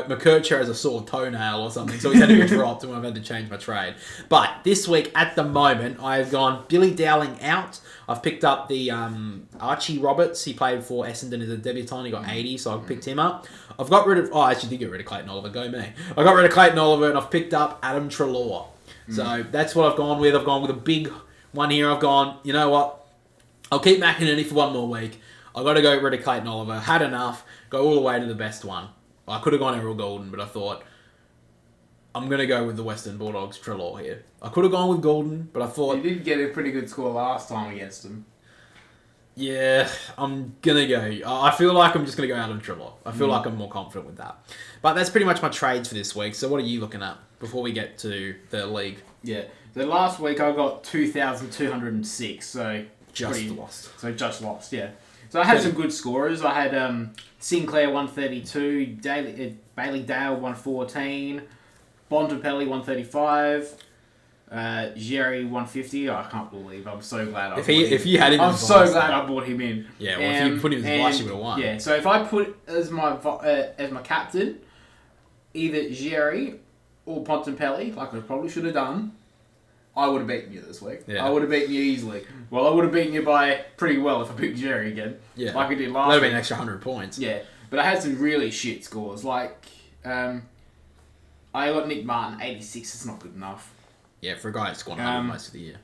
McKercher has a sore toenail or something, so he's had to be dropped and I've had to change my trade. But this week, at the moment, I've gone Billy Dowling out. I've picked up the Archie Roberts. He played for Essendon as a debutant. He got 80, so I've picked him up. I've got rid of... I actually did get rid of Clayton Oliver. Go me. I got rid of Clayton Oliver and I've picked up Adam Treloar. So that's what I've gone with. I've gone with a big one here. I've gone, you know what? I'll keep McInerney for 1 more week. I've got to go rid of Clayton Oliver. Had enough. Go all the way to the best one. I could have gone Errol Goulden, but I thought I'm going to go with the Western Bulldogs Trelaw here. I could have gone with Golden, but I thought... You did get a pretty good score last time against them. Yeah, I'm going to go... I feel like I'm just going to go out on Trelaw. I feel like I'm more confident with that. But that's pretty much my trades for this week. So what are you looking at before we get to the league? Yeah. So last week I got 2,206. So Just lost. So just lost, yeah. So I had some good scorers. I had Sinclair 132, Bailey Dale 114, Bontempelli 135, Jerry 150. I can't believe. I'm so glad I if you had him, I'm so glad I bought him in. Yeah, well, if you put him as vice, you would have won. Yeah, so if I put as my captain, either Jerry or Bontempelli, like I probably should have done, I would have beaten you this week. Yeah. I would have beaten you easily. Well, I would have beaten you by pretty well if I picked Jerry again. Yeah. Like I did last week. That would have been an extra 100 points. Yeah. But I had some really shit scores. Like, I got Nick Martin, 86. It's not good enough. Yeah, for a guy who's scored 100 most of the year.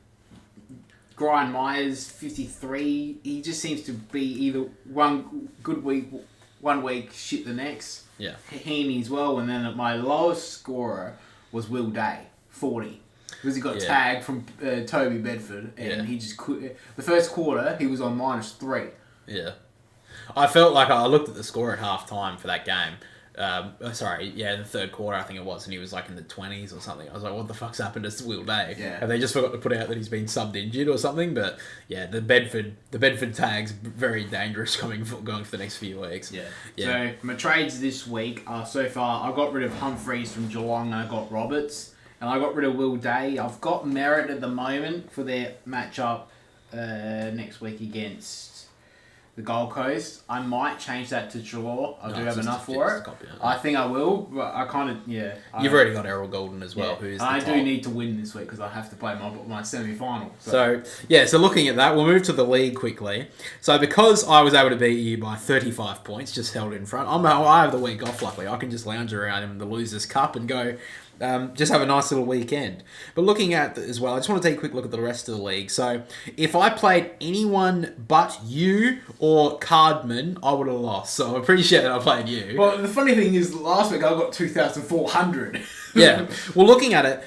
Brian Myers, 53. He just seems to be either one good week, one week, shit the next. Yeah. Heaney as well. And then my lowest scorer was Will Day, 40. Because he got tagged from Toby Bedford, and he just could. The first quarter, he was on -3. Yeah, I felt like I looked at the score at half time for that game. In the third quarter, I think it was, and he was like in the 20s or something. I was like, what the fuck's happened to Will Day? Yeah. Have they just forgot to put out that he's been subbed injured or something? But yeah, the Bedford tag's very dangerous going for the next few weeks. Yeah. So my trades this week are so far, I got rid of Humphreys from Geelong, and I got Roberts. And I got rid of Will Day. I've got Merritt at the moment for their matchup next week against the Gold Coast. I might change that to Trelaw. I do have enough for it. I think I will, but I kind of, You've already got Errol Golden as well, who's I do need to win this week because I have to play my semi-final. So looking at that, we'll move to the league quickly. So because I was able to beat you by 35 points, just held in front, I have the week off, luckily. I can just lounge around in the Losers' Cup and go... just have a nice little weekend. But looking at as well, I just want to take a quick look at the rest of the league. So if I played anyone but you or Cardman, I would have lost. So I'm pretty sure that I played you. Well, the funny thing is, last week I got 2,400. Yeah. Well, looking at it,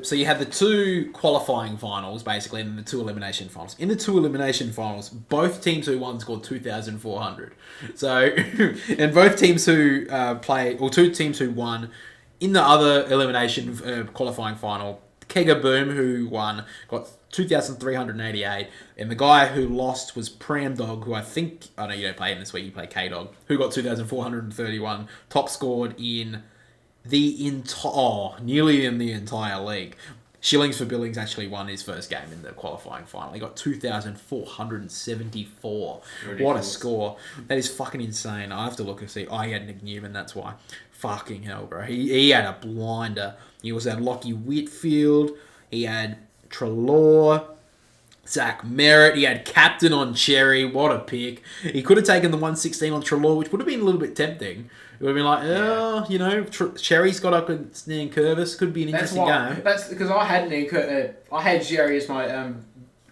so you had the 2 qualifying finals, basically, and then the 2 elimination finals. In the 2 elimination finals, both teams who won scored 2,400. So, and both teams who 2 teams who won in the other elimination qualifying final, Kegger Boom, who won, got 2,388. And the guy who lost was Pram Dog, who I know you don't play him this week, you play K-Dog, who got 2,431, top scored in nearly in the entire league. Shillings for Billings actually won his first game in the qualifying final. He got 2,474. Ridiculous. What a score. That is fucking insane. I have to look and see. He had Nick Newman, that's why. Fucking hell, bro. He had a blinder. He also had Lockie Whitfield. He had Trelaw. Zach Merritt. He had Captain on Cherry. What a pick. He could have taken the 116 on Trelaw, which would have been a little bit tempting. It would have been like, Cherry's got up and Nan Curvis. Could be an interesting game. That's because I had Jerry as my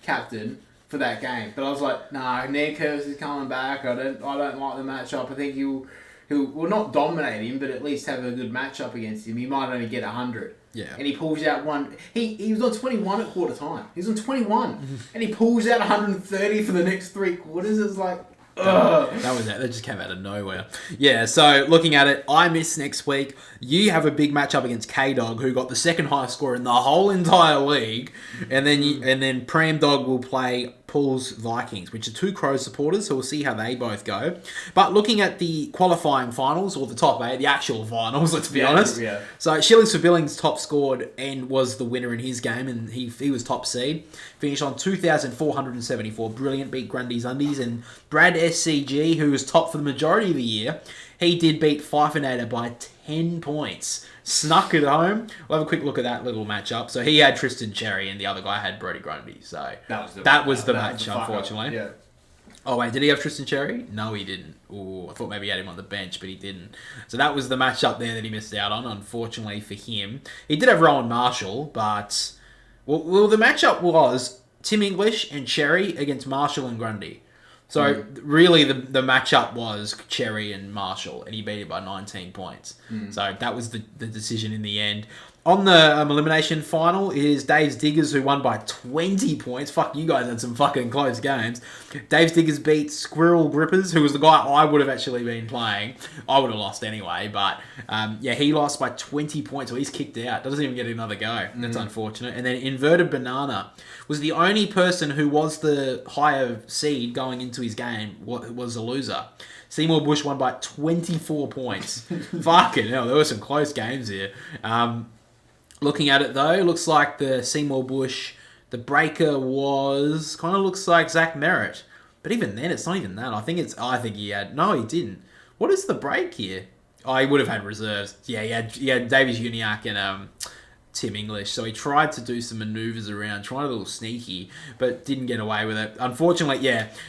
captain for that game, but I was like, nah, Nan Curvis is coming back. I don't like the matchup. I think he'll not dominate him, but at least have a good matchup against him. He might only get 100. Yeah. And he pulls out one. He was on 21 at quarter time. He was on 21, and he pulls out 130 for the next 3 quarters. It's like. That was it. That just came out of nowhere. Yeah, so looking at it, I miss next week. You have a big matchup against K-Dog, who got the second highest score in the whole entire league. And then Pram Dog will play Paul's Vikings, which are 2 Crows supporters, so we'll see how they both go. But looking at the qualifying finals, or the top 8, the actual finals, let's be honest. Yeah. So Shillings for Billings top scored and was the winner in his game, and he was top seed. Finished on 2,474. Brilliant, beat Grundy's Undies. And Brad SCG, who was top for the majority of the year, he did beat Pfeiffernator by 10 points. Snuck it home. We'll have a quick look at that little matchup. So he had Tristan Cherry and the other guy had Brody Grundy. So that was the match, unfortunately. Yeah. Oh, wait, did he have Tristan Cherry? No, he didn't. Ooh, I thought maybe he had him on the bench, but he didn't. So that was the matchup there that he missed out on, unfortunately for him. He did have Rowan Marshall, but... Well, the matchup was Tim English and Cherry against Marshall and Grundy. So really, the matchup was Cherry and Marshall, and he beat it by 19 points. So that was the decision in the end. On the elimination final is Dave's Diggers, who won by 20 points. Fuck, you guys had some fucking close games. Dave's Diggers beat Squirrel Grippers, who was the guy I would have actually been playing. I would have lost anyway, but he lost by 20 points, so he's kicked out. Doesn't even get another go. That's unfortunate. And then Inverted Banana was the only person who was the higher seed going into his game was a loser. Seymour Bush won by 24 points. Fucking hell, there were some close games here. Looking at it though, it looks like the Seymour Bush, the breaker kind of looks like Zach Merritt. But even then, it's not even that. I think he didn't. What is the break here? Oh, he would have had reserves. Yeah, he had Davies Uniacke and Tim English. So he tried to do some maneuvers around, tried a little sneaky, but didn't get away with it. Unfortunately,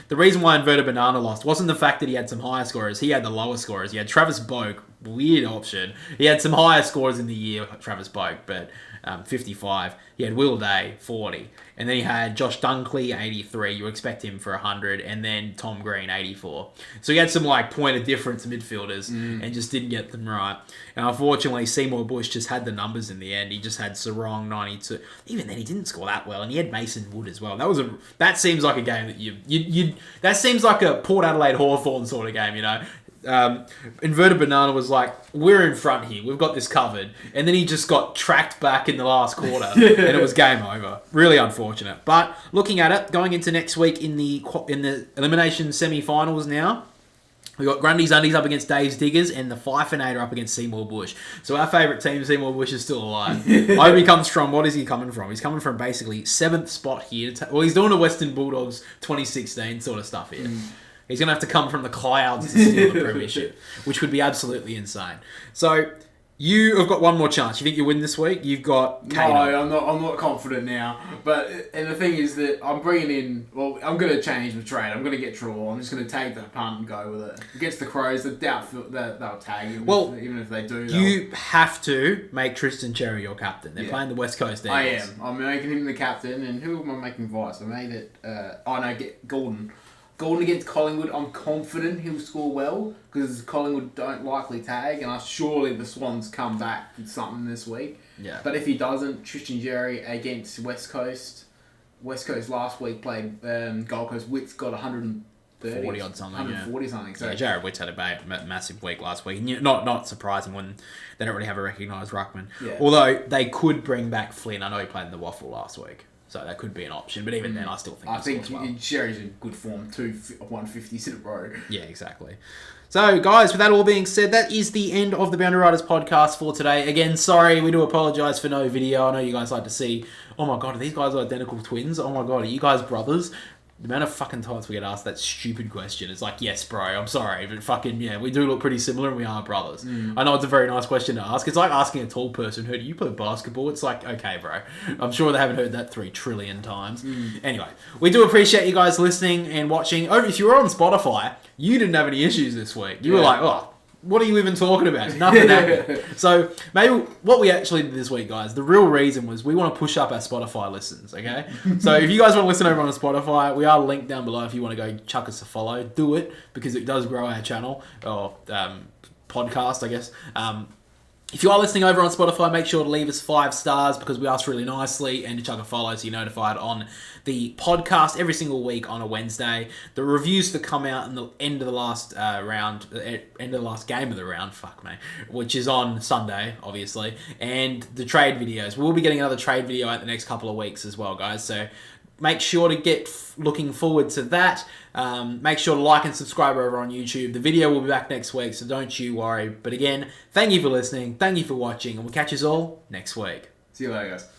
the reason why Inverted Banana lost wasn't the fact that he had some higher scorers. He had the lower scorers. He had Travis Boak, weird option. He had some higher scores in the year, Travis Boak, but 55. He had Will Day, 40. And then he had Josh Dunkley, 83. You expect him for 100. And then Tom Green, 84. So he had some point of difference midfielders and just didn't get them right. And unfortunately, Seymour Bush just had the numbers in the end. He just had Sarong, 92. Even then, he didn't score that well. And he had Mason Wood as well. That seems like a game that that seems like a Port Adelaide Hawthorn sort of game, you know. Inverted Banana was like, we're in front here, we've got this covered, and then he just got tracked back in the last quarter and it was game over. Really unfortunate. But looking at it, going into next week in the elimination semi-finals now, we got Grundy's Undies up against Dave's Diggers and the Fife and Eight are up against Seymour Bush. So our favourite team, Seymour Bush, is still alive. I hope he comes from, what is he coming from? He's coming from basically 7th spot here. He's doing a Western Bulldogs 2016 sort of stuff here. He's going to have to come from the clouds to steal the premiership, which would be absolutely insane. So, you have got one more chance. You think you win this week? You've got Kato. No, I'm not confident now. And the thing is that I'm bringing in... Well, I'm going to change the trade. I'm going to get Draw. I'm just going to take the punt and go with it. Against the Crows, I doubt they'll tag him. Well, even if they do. You have to make Tristan Cherry your captain. They're playing the West Coast Eagles. I am. I'm making him the captain. And who am I making vice? I made it... get Gordon. Gordon against Collingwood, I'm confident he'll score well because Collingwood don't likely tag, and surely the Swans come back with something this week. Yeah. But if he doesn't, Tristan Jerry against West Coast. West Coast last week played Gold Coast. Witt's got 130 40 odd something. 140 something. So Jared Witt's had a massive week last week. Not surprising when they don't really have a recognised ruckman. Yeah. Although they could bring back Flynn. I know he played in the Waffle last week. So that could be an option, but even then, I still think Sherry's in good form. 2 150s in a row. Yeah, exactly. So, guys, with that all being said, that is the end of the Boundary Riders podcast for today. Again, sorry, we do apologise for no video. I know you guys like to see, oh my god, are these guys identical twins? Oh my god, are you guys brothers? The amount of fucking times we get asked that stupid question. It's like, yes, bro, I'm sorry, but fucking, we do look pretty similar and we are brothers. I know it's a very nice question to ask. It's like asking a tall person, do you play basketball? It's like, okay, bro. I'm sure they haven't heard that 3 trillion times. Anyway, we do appreciate you guys listening and watching. Oh, if you were on Spotify, you didn't have any issues this week. You were like, oh, what are you even talking about? Nothing happened. So maybe what we actually did this week, guys, the real reason was we want to push up our Spotify listens, okay? So if you guys want to listen over on Spotify, we are linked down below if you want to go chuck us a follow. Do it, because it does grow our channel, or podcast, I guess. If you are listening over on Spotify, make sure to leave us 5 stars because we ask really nicely, and to chuck a follow so you're notified on the podcast every single week on a Wednesday. The reviews that come out in the end of the last end of the last game of the round, which is on Sunday, obviously, and the trade videos. We'll be getting another trade video out the next couple of weeks as well, guys. So make sure to get looking forward to that. Make sure to like and subscribe over on YouTube. The video will be back next week, so don't you worry. But again, thank you for listening. Thank you for watching, and we'll catch you all next week. See you later, guys.